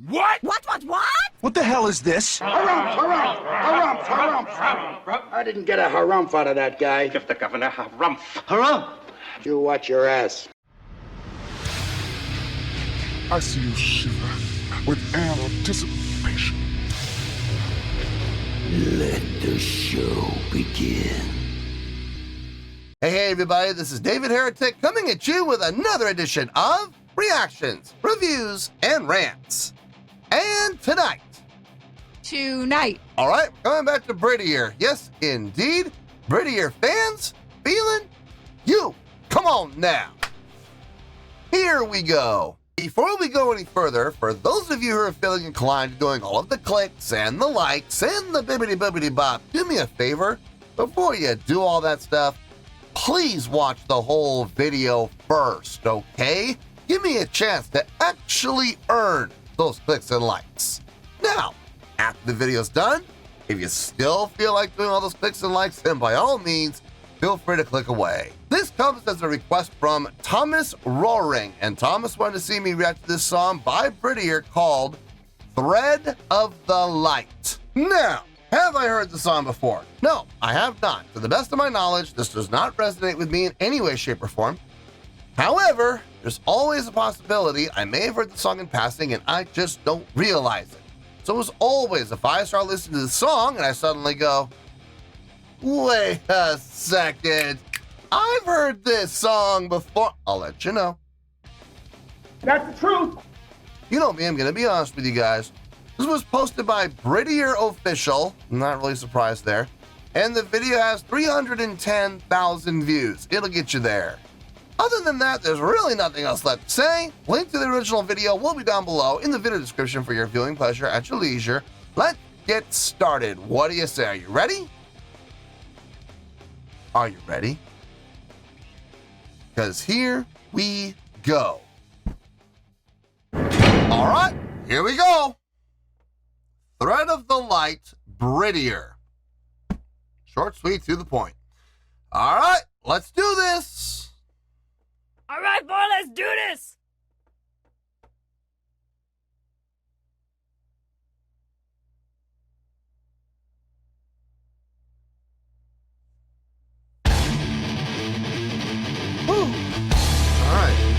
What? What? What the hell is this? Harumph. I didn't get a harumph out of that guy. Give the governor harumph. Harumph! You watch your ass. I see you shiver with anticipation. Let the show begin. Hey everybody, this is David Heretic coming at you with another edition of Reactions, Reviews, and Rants. And tonight, all right, coming back to BRIDEAR. Yes, indeed, BRIDEAR Fans Feeling You. Come on now. Here we go. Before we go any further, for those of you who are feeling inclined to doing all of the clicks and the likes and the bibbity bop, do me a favor. Before you do all that stuff, please watch the whole video first, okay? Give me a chance to actually earn those clicks and likes. Now, after the video's done, if you still feel like doing all those clicks and likes, then by all means, feel free to click away. This comes as a request from Thomas Roaring, and Thomas wanted to see me react to this song by BRIDEAR called Thread of the Light. Now, have I heard the song before? No, I have not. To the best of my knowledge, this does not resonate with me in any way, shape, or form. However, there's always a possibility I may have heard the song in passing and I just don't realize it. So as always, if I start listening to the song and I suddenly go, wait a second, I've heard this song before, I'll let you know. That's the truth. You know me, I'm going to be honest with you guys. This was posted by BRIDEAR Official, I'm not really surprised there, and the video has 310,000 views. It'll get you there. Other than that, there's really nothing else left to say. Link to the original video will be down below in the video description for your viewing pleasure at your leisure. Let's get started. What do you say? Are you ready? Are you ready? Because here we go. All right, here we go. Thread of the Light, BRIDEAR. Short, sweet, to the point. All right, let's do this. All right, boy, let's do this. Woo. All right.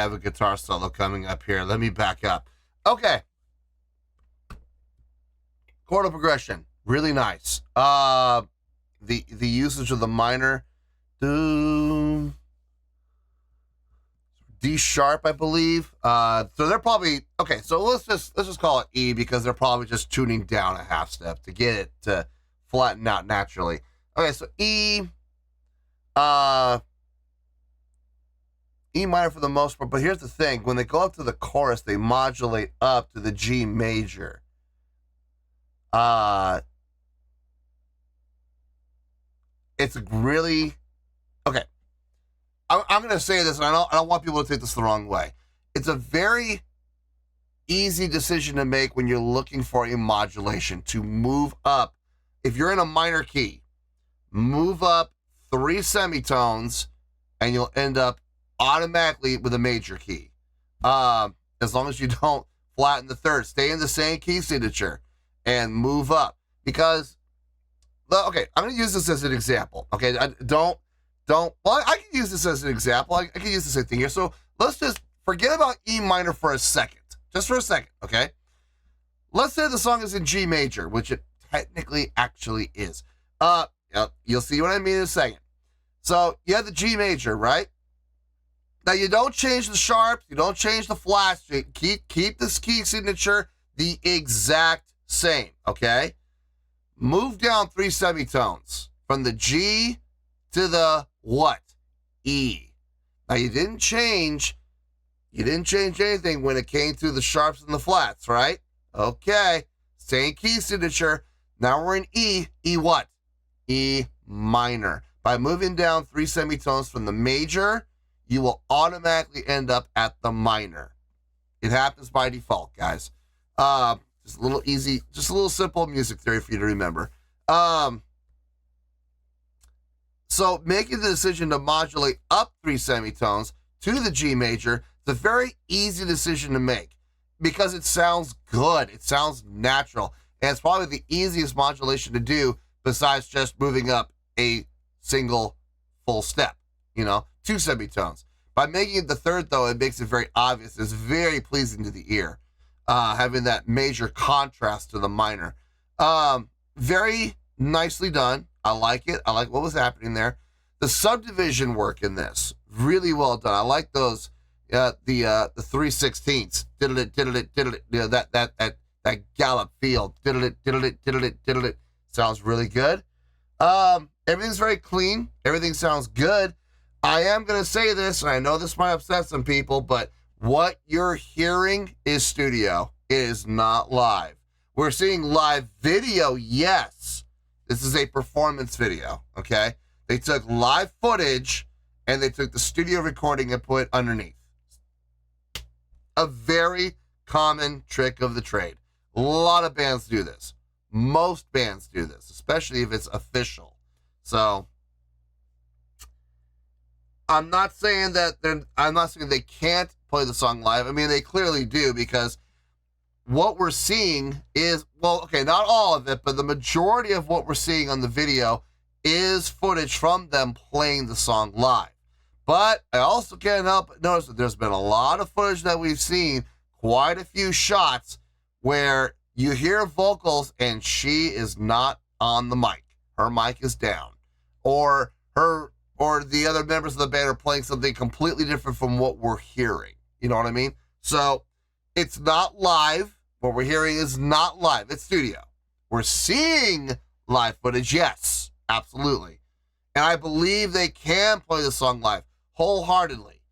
have a guitar solo coming up here. Let me back up. Okay. Chordal progression, really nice. The usage of the minor, D sharp, I believe. So they're probably okay. So let's just call it E because they're probably just tuning down a half step to get it to flatten out naturally. Okay, so E minor for the most part. But here's the thing: when they go up to the chorus, they modulate up to the G major. It's really okay. I'm going to say this, and I don't want people to take this the wrong way. It's a very easy decision to make when you're looking for a modulation to move up. If you're in a minor key, move up 3 semitones, and you'll end up automatically with a major key. As long as you don't flatten the third, stay in the same key signature and move up. Because, okay, I'm going to use this as an example. Okay, well, I can use this as an example. I can use the same thing here. So let's just forget about E minor for a second. Just for a second, okay? Let's say the song is in G major, which it technically actually is. You'll see what I mean in a second. So you have the G major, right? Now you don't change the sharps, you don't change the flats. Keep this key signature the exact same, okay? Move down 3 semitones from the G to the what? E. Now you didn't change anything when it came to the sharps and the flats, right? Okay, same key signature. Now we're in E. E what? E minor. By moving down 3 semitones from the major, you will automatically end up at the minor. It happens by default, guys. Just a little easy, just a little simple music theory for you to remember. So making the decision to modulate up 3 semitones to the G major, it's a very easy decision to make because it sounds good. It sounds natural. And it's probably the easiest modulation to do besides just moving up a single full step, 2 semitones. By making it the third, though, it makes it very obvious. It's very pleasing to the ear, having that major contrast to the minor. Very nicely done. I like it. I like what was happening there. The subdivision work in this, really well done. I like those, the 3/16. That gallop feel. Sounds really good. Everything's very clean. Everything sounds good. I am going to say this, and I know this might upset some people, but what you're hearing is studio. It is not live. We're seeing live video, yes. This is a performance video, okay? They took live footage, and they took the studio recording and put it underneath. A very common trick of the trade. A lot of bands do this. Most bands do this, especially if it's official. So I'm not saying they can't play the song live. I mean, they clearly do, because what we're seeing is, well, okay, not all of it, but the majority of what we're seeing on the video is footage from them playing the song live. But I also can't help but notice that there's been a lot of footage that we've seen, quite a few shots, where you hear vocals and she is not on the mic. Her mic is down. Or the other members of the band are playing something completely different from what we're hearing. You know what I mean? So it's not live. What we're hearing is not live. It's studio. We're seeing live footage, yes, absolutely. And I believe they can play the song live wholeheartedly.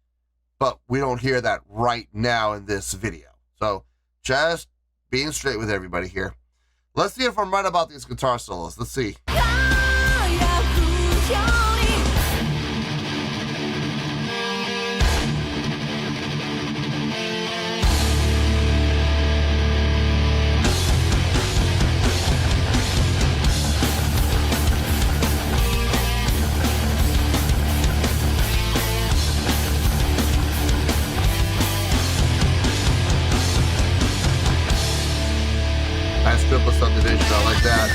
But we don't hear that right now in this video. So just being straight with everybody here. Let's see if I'm right about these guitar solos. Let's see. Nice triple subdivision, I like that.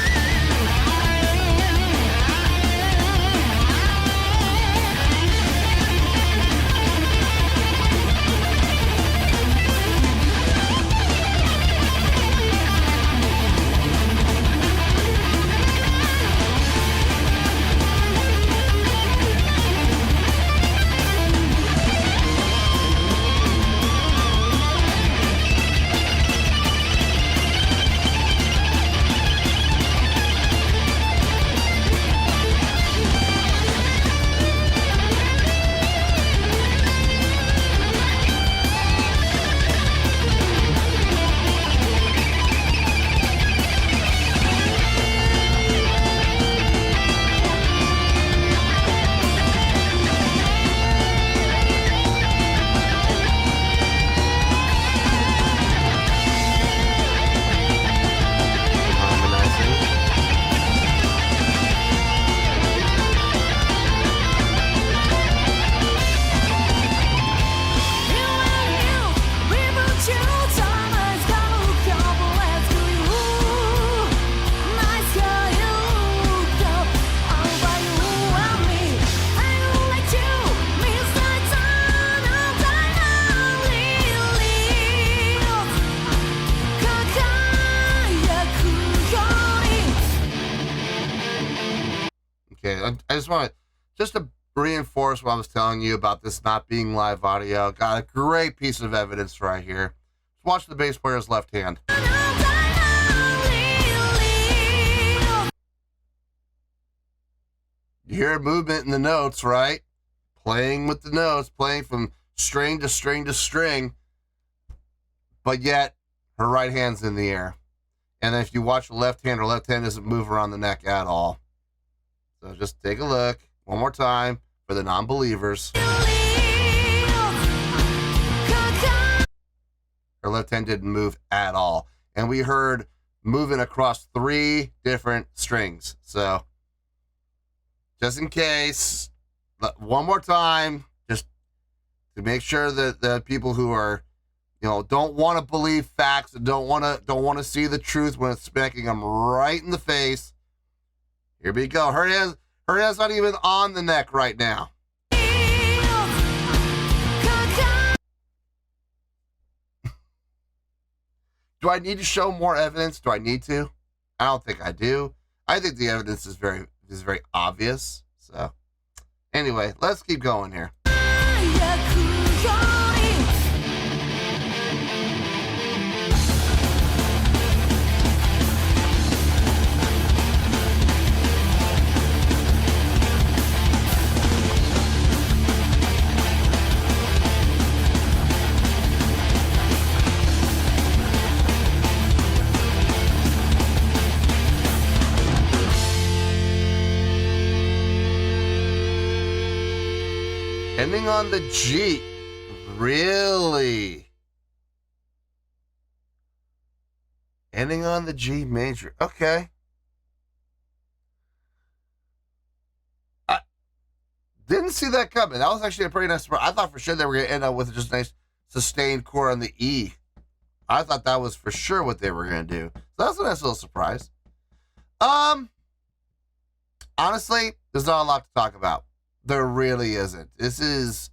Okay, I just want to reinforce what I was telling you about this not being live audio. Got a great piece of evidence right here. Let's watch the bass player's left hand. You hear movement in the notes, right? Playing with the notes, playing from string to string to string, but yet her right hand's in the air. And then if you watch the left hand, her left hand doesn't move around the neck at all. So just take a look one more time for the non-believers. Her left hand didn't move at all. And we heard moving across 3 different strings. So just in case, one more time, just to make sure that the people who are, don't want to believe facts and don't want to see the truth when it's smacking them right in the face. Here we go. Her hand's not even on the neck right now. Do I need to show more evidence? Do I need to? I don't think I do. I think the evidence is very obvious. So anyway, let's keep going here. Ending on the G. Really? Ending on the G major. Okay. I didn't see that coming. That was actually a pretty nice surprise. I thought for sure they were going to end up with just a nice sustained chord on the E. I thought that was for sure what they were going to do. So that's a nice little surprise. Honestly, there's not a lot to talk about. There really isn't. This is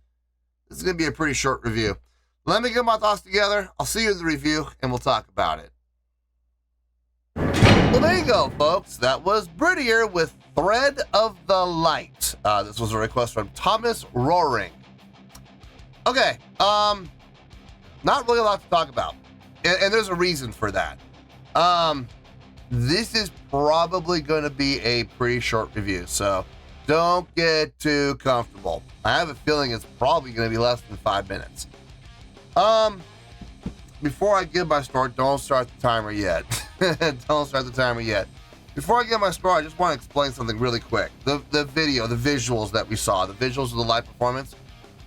going to be a pretty short review. Let me get my thoughts together. I'll see you in the review, and we'll talk about it. Well, there you go, folks. That was BRIDEAR with Thread of the Light. This was a request from Thomas Roaring. Okay, not really a lot to talk about, and there's a reason for that. This is probably going to be a pretty short review, so don't get too comfortable. I have a feeling it's probably going to be less than 5 minutes. Before I give my story, don't start the timer yet. Don't start the timer yet. Before I give my story, I just want to explain something really quick. The video, the visuals that we saw, the visuals of the live performance,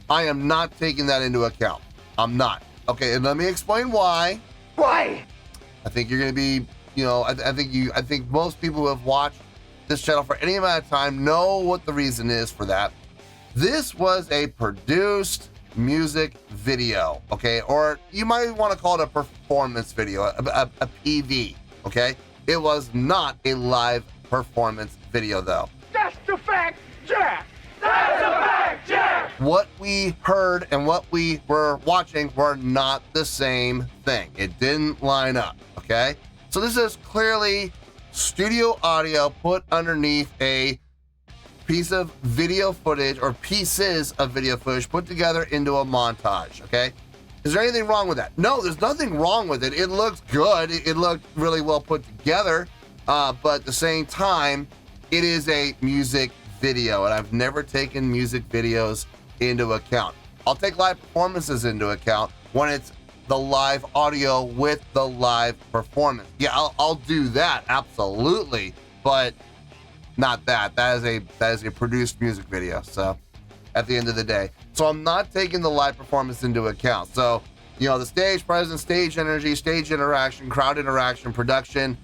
I am not taking that into account. I'm not. Okay, and let me explain why. Why? I think you're going to be, I think most people who have watched this channel for any amount of time know what the reason is for that. This was a produced music video, okay? Or you might want to call it a performance video, a PV, okay? It was not a live performance video, though. That's the fact, Jack! That's the fact, Jack! What we heard and what we were watching were not the same thing. It didn't line up, okay? So this is clearly studio audio put underneath a piece of video footage or pieces of video footage put together into a montage, okay? Is there anything wrong with that? No, there's nothing wrong with it. It looks good. It looked really well put together, but at the same time, it is a music video, and I've never taken music videos into account. I'll take live performances into account when it's the live audio with the live performance. Yeah, I'll do that, absolutely, but not that. That is a produced music video, so at the end of the day. So I'm not taking the live performance into account. So, the stage presence, stage energy, stage interaction, crowd interaction, production,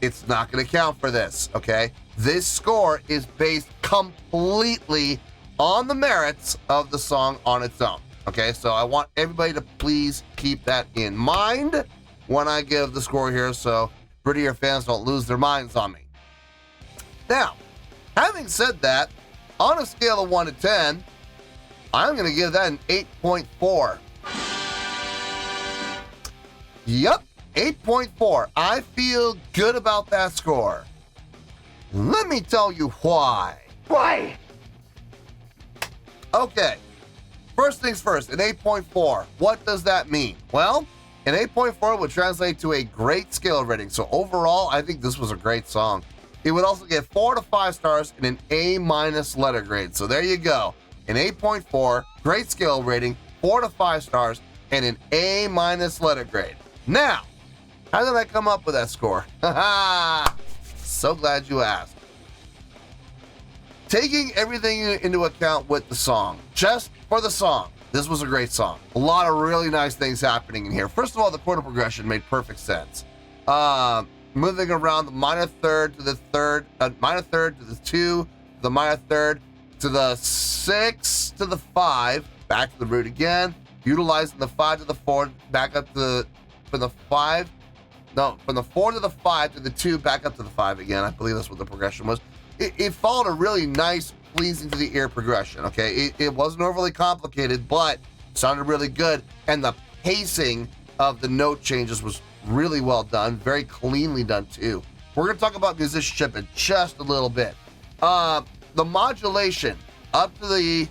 it's not going to count for this, okay? This score is based completely on the merits of the song on its own. Okay, so I want everybody to please keep that in mind when I give the score here so BRIDEAR fans don't lose their minds on me. Now, having said that, on a scale of 1 to 10, I'm going to give that an 8.4. Yep, 8.4. I feel good about that score. Let me tell you why. Why? Okay, first things first, an 8.4, what does that mean? Well, an 8.4 would translate to a great scale rating, so overall, I think this was a great song. It would also get 4 to 5 stars and an A- letter grade, so there you go. An 8.4, great scale rating, 4 to 5 stars, and an A- letter grade. Now, how did I come up with that score? So glad you asked. Taking everything into account with the song, just for the song, this was a great song. A lot of really nice things happening in here. First of all, the chord progression made perfect sense. Moving around the minor third to the third, minor third to the 2, the minor third to the 6 to the 5, back to the root again, utilizing the 5 to the 4, back up to the, from the 5, no, from the 4 to the 5 to the 2, back up to the 5 again. I believe that's what the progression was. It followed a really nice, pleasing to the ear progression, okay? It wasn't overly complicated, but sounded really good. And the pacing of the note changes was really well done, very cleanly done too. We're gonna talk about musicianship in just a little bit. The modulation up to the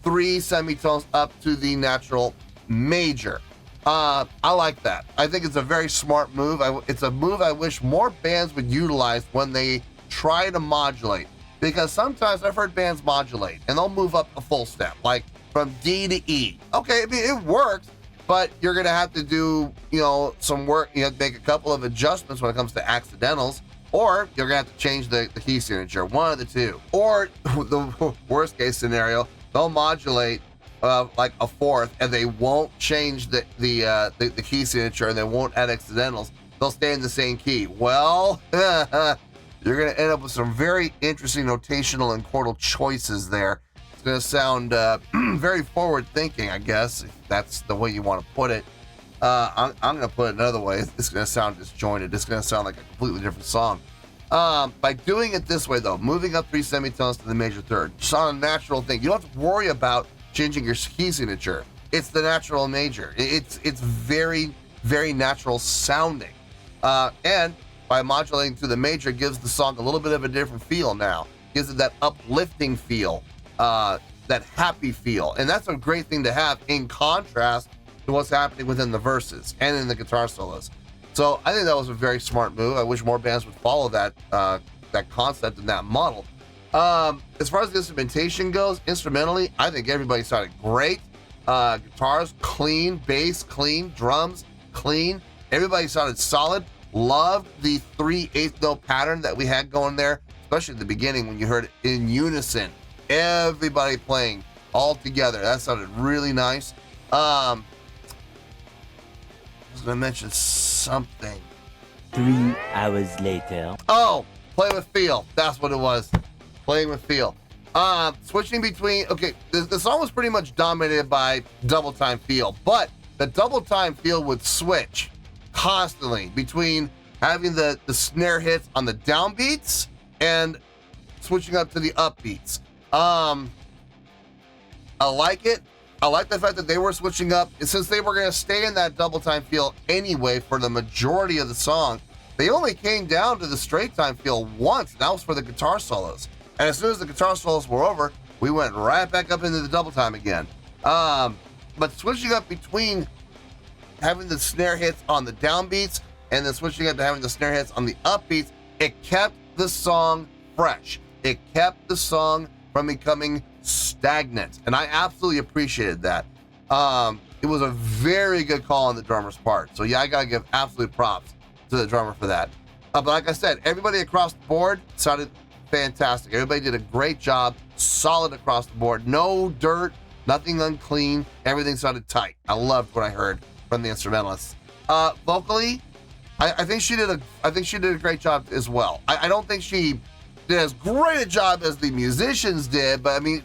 3 semitones up to the natural major. I like that. I think it's a very smart move. It's a move I wish more bands would utilize when they try to modulate, because sometimes I've heard bands modulate and they'll move up a full step, like from D to E. Okay, I mean, it works, but you're gonna have to do, you know, some work. You have to make a couple of adjustments when it comes to accidentals, or you're gonna have to change the key signature, one of the two. Or the worst case scenario, they'll modulate like a fourth and they won't change the key signature and they won't add accidentals. They'll stay in the same key. Well, you're going to end up with some very interesting notational and chordal choices there. It's going to sound very forward-thinking, I guess, if that's the way you want to put it. I'm going to put it another way. It's going to sound disjointed. It's going to sound like a completely different song. By doing it this way, though, moving up 3 semitones to the major third, just on a natural thing. You don't have to worry about changing your key signature. It's the natural major. It's very, very natural sounding. And by modulating to the major, gives the song a little bit of a different feel now. Gives it that uplifting feel, that happy feel. And that's a great thing to have in contrast to what's happening within the verses and in the guitar solos. So I think that was a very smart move. I wish more bands would follow that concept and that model. As far as the instrumentation goes, instrumentally, I think everybody sounded great. Guitars, clean. Bass, clean. Drums, clean. Everybody sounded solid. Loved the 3/8 note pattern that we had going there, especially at the beginning when you heard it in unison. Everybody playing all together. That sounded really nice. I was going to mention something. 3 hours later. Oh, play with feel. That's what it was. Playing with feel. Switching between, okay, the song was pretty much dominated by double time feel, but the double time feel would switch constantly between having the snare hits on the downbeats and switching up to the upbeats. I like it. I like the fact that they were switching up, since they were going to stay in that double time feel anyway for the majority of the song. They only came down to the straight time feel once, and that was for the guitar solos. And as soon as the guitar solos were over, we went right back up into the double time again. But switching up between having the snare hits on the downbeats and then switching up to having the snare hits on the upbeats, it kept the song fresh. It kept the song from becoming stagnant, and I absolutely appreciated that. It was a very good call on the drummer's part. So yeah, I gotta give absolute props to the drummer for that. But like I said, everybody across the board sounded fantastic. Everybody did a great job, solid across the board. No dirt, nothing unclean. Everything sounded tight. I loved what I heard from the instrumentalists. Vocally, I think she did a great job as well. I don't think she did as great a job as the musicians did, but I mean,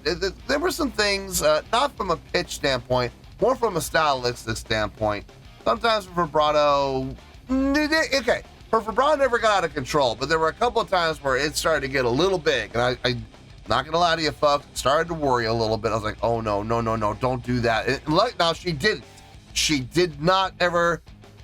there were some things, not from a pitch standpoint, more from a stylistic standpoint. Sometimes for vibrato, okay, her vibrato never got out of control, but there were a couple of times where it started to get a little big, and I'm not gonna lie to you, folks, started to worry a little bit. I was like, oh no, don't do that. And now she didn't. She did not ever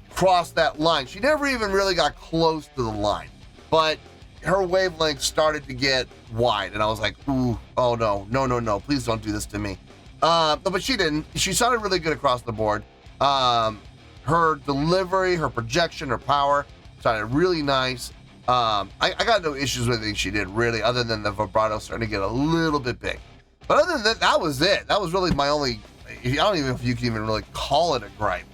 cross that line. She never even really got close to the line, but her wavelength started to get wide, and I was like, ooh, oh no, please don't do this to me. But she didn't. She sounded really good across the board. Her delivery, her projection, her power sounded really nice. I got no issues with anything she did, really, other than the vibrato starting to get a little bit big. But other than that, that was it. That was really my only, I don't even know if you can even really call it a gripe.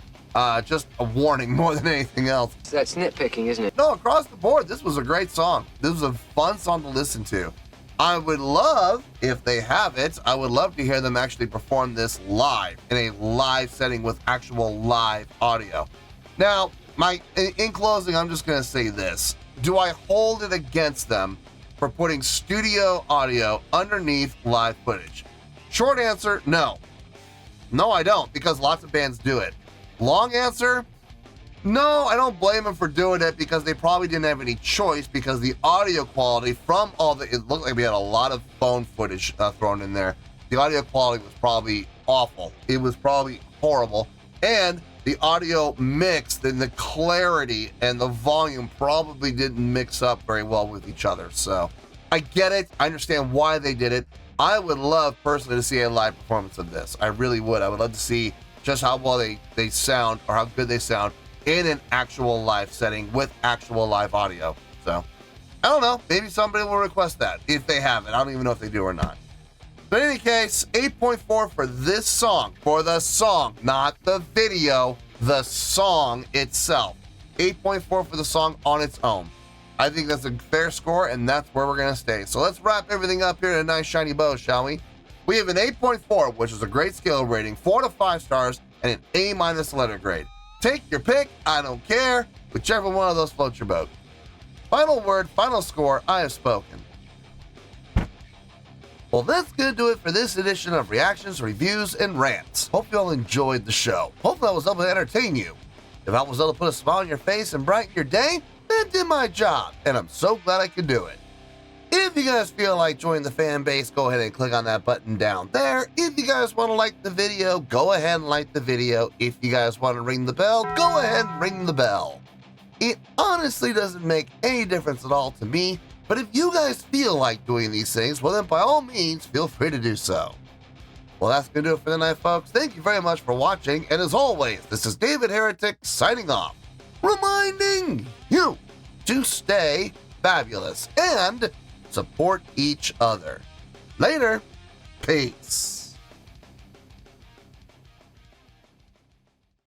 Just a warning more than anything else. That's nitpicking, isn't it? No, across the board, this was a great song. This was a fun song to listen to. I would love, if they have it, I would love to hear them actually perform this live, in a live setting with actual live audio. Now, in closing, I'm just gonna say this. Do I hold it against them for putting studio audio underneath live footage? Short answer, no. No, I don't, because lots of bands do it. Long answer, no, I don't blame them for doing it because they probably didn't have any choice because the audio quality from it looked like we had a lot of phone footage thrown in there. The audio quality was probably awful. It was probably horrible. And the audio mix and the clarity and the volume probably didn't mix up very well with each other. So I get it. I understand why they did it. I would love personally to see a live performance of this. I really would. I would love to see just how well they sound or how good they sound in an actual live setting with actual live audio. So I don't know. Maybe somebody will request that if they have it. I don't even know if they do or not. But in any case, 8.4 for this song. For the song, not the video, the song itself. 8.4 for the song on its own. I think that's a fair score, and that's where we're going to stay. So let's wrap everything up here in a nice shiny bow, shall we? We have an 8.4, which is a great scale rating, 4 to 5 stars, and an A- letter grade. Take your pick, I don't care, whichever one of those floats your boat. Final word, final score, I have spoken. Well, that's going to do it for this edition of Reactions, Reviews, and Rants. Hope you all enjoyed the show. Hopefully I was able to entertain you. If I was able to put a smile on your face and brighten your day, that did my job, and I'm so glad I could do it. If you guys feel like joining the fan base, go ahead and click on that button down there. If you guys want to like the video, go ahead and like the video. If you guys want to ring the bell, go ahead and ring the bell. It honestly doesn't make any difference at all to me, but if you guys feel like doing these things, well then by all means, feel free to do so. Well, that's going to do it for the night, folks. Thank you very much for watching, and as always, this is David Heretic signing off, reminding you to stay fabulous and support each other. Later. Peace.